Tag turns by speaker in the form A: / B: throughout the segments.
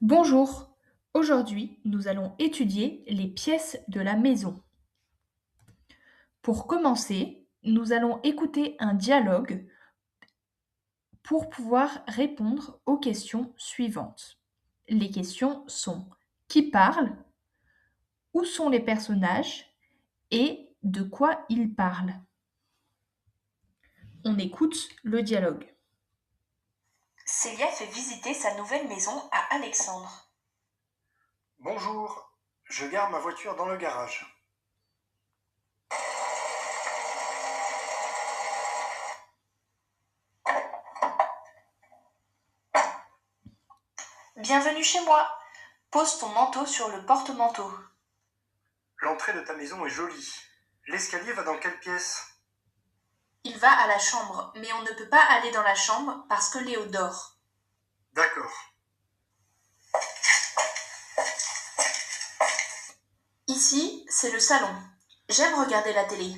A: Bonjour, aujourd'hui nous allons étudier les pièces de la maison. Pour commencer, nous allons écouter un dialogue pour pouvoir répondre aux questions suivantes. Les questions sont: qui parle? Où sont les personnages? Et de quoi ils parlent? On écoute le dialogue.
B: Célia fait visiter sa nouvelle maison à Alexandre.
C: Bonjour, je gare ma voiture dans le garage.
B: Bienvenue chez moi. Pose ton manteau sur le porte-manteau.
C: L'entrée de ta maison est jolie. L'escalier va dans quelle pièce?
B: Il va à la chambre, mais on ne peut pas aller dans la chambre parce que Léo dort.
C: D'accord.
B: Ici, c'est le salon. J'aime regarder la télé.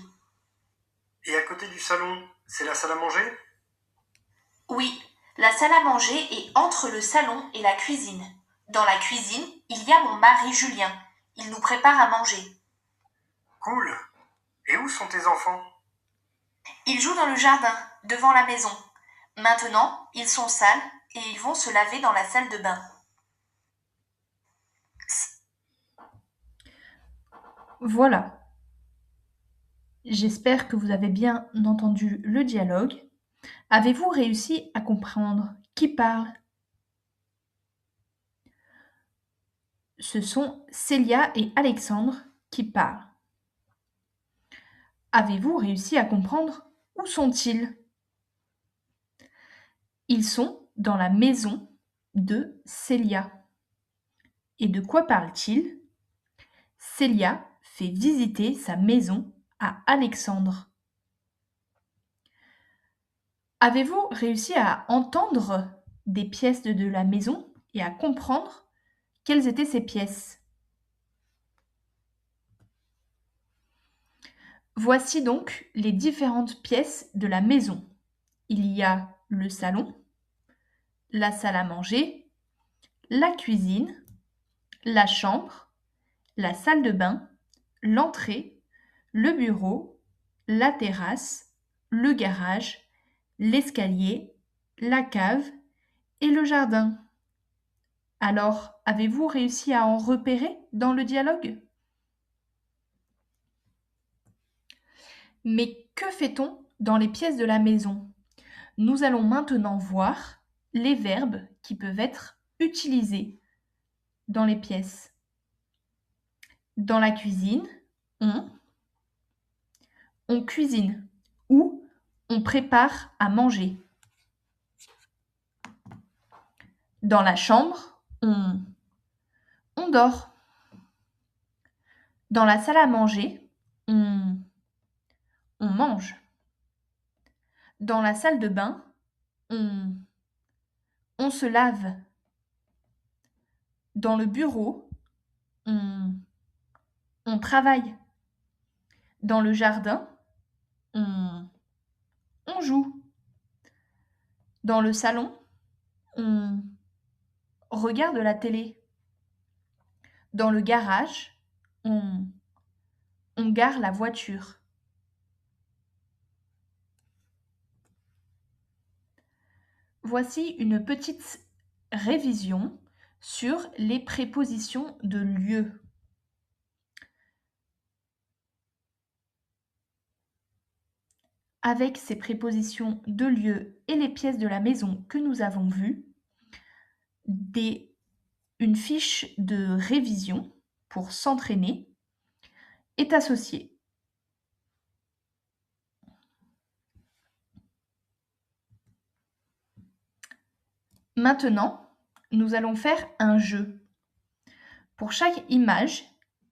C: Et à côté du salon, c'est la salle à manger?
B: Oui, la salle à manger est entre le salon et la cuisine. Dans la cuisine, il y a mon mari Julien. Il nous prépare à manger.
C: Cool. Et où sont tes enfants?
B: Ils jouent dans le jardin, devant la maison. Maintenant, ils sont sales et ils vont se laver dans la salle de bain.
A: Voilà. J'espère que vous avez bien entendu le dialogue. Avez-vous réussi à comprendre qui parle? Ce sont Célia et Alexandre qui parlent. Avez-vous réussi à comprendre où sont-ils? Ils sont dans la maison de Célia. Et de quoi parle-t-il? Célia fait visiter sa maison à Alexandre. Avez-vous réussi à entendre des pièces de la maison et à comprendre quelles étaient ces pièces? Voici donc les différentes pièces de la maison. Il y a le salon, la salle à manger, la cuisine, la chambre, la salle de bain, l'entrée, le bureau, la terrasse, le garage, l'escalier, la cave et le jardin. Alors, avez-vous réussi à en repérer dans le dialogue? Mais que fait-on dans les pièces de la maison? Nous allons maintenant voir les verbes qui peuvent être utilisés dans les pièces. Dans la cuisine, on cuisine ou on prépare à manger. Dans la chambre, on dort. Dans la salle à manger, on mange. Dans la salle de bain, on, on se lave. Dans le bureau, on, on travaille. Dans le jardin, on, on joue. Dans le salon, on regarde la télé. Dans le garage, on gare la voiture. Voici une petite révision sur les prépositions de lieu. Avec ces prépositions de lieu et les pièces de la maison que nous avons vues, une fiche de révision pour s'entraîner est associée. Maintenant, nous allons faire un jeu. Pour chaque image,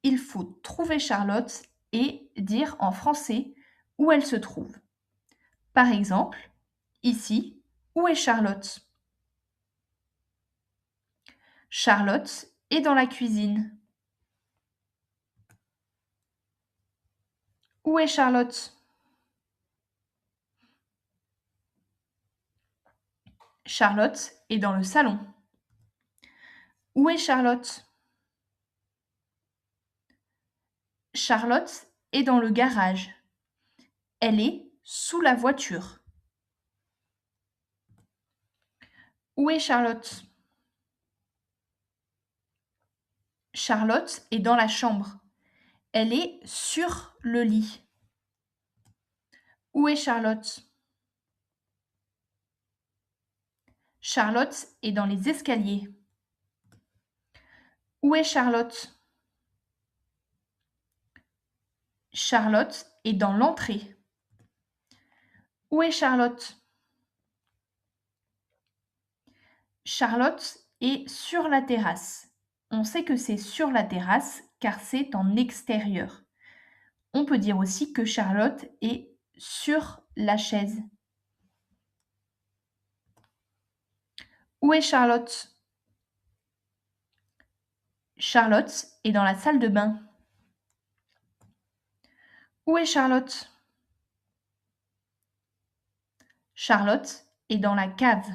A: il faut trouver Charlotte et dire en français où elle se trouve. Par exemple, ici, où est Charlotte? Charlotte est dans la cuisine. Où est Charlotte? Charlotte est dans le salon. Où est Charlotte? Charlotte est dans le garage. Elle est sous la voiture. Où est Charlotte? Charlotte est dans la chambre. Elle est sur le lit. Où est Charlotte? Charlotte est dans les escaliers. Où est Charlotte? Charlotte est dans l'entrée. Où est Charlotte? Charlotte est sur la terrasse. On sait que c'est sur la terrasse car c'est en extérieur. On peut dire aussi que Charlotte est sur la chaise. Où est Charlotte? Charlotte est dans la salle de bain. Où est Charlotte? Charlotte est dans la cave.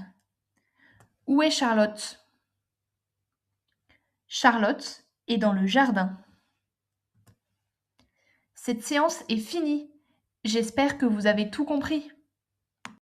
A: Où est Charlotte? Charlotte est dans le jardin. Cette séance est finie. J'espère que vous avez tout compris.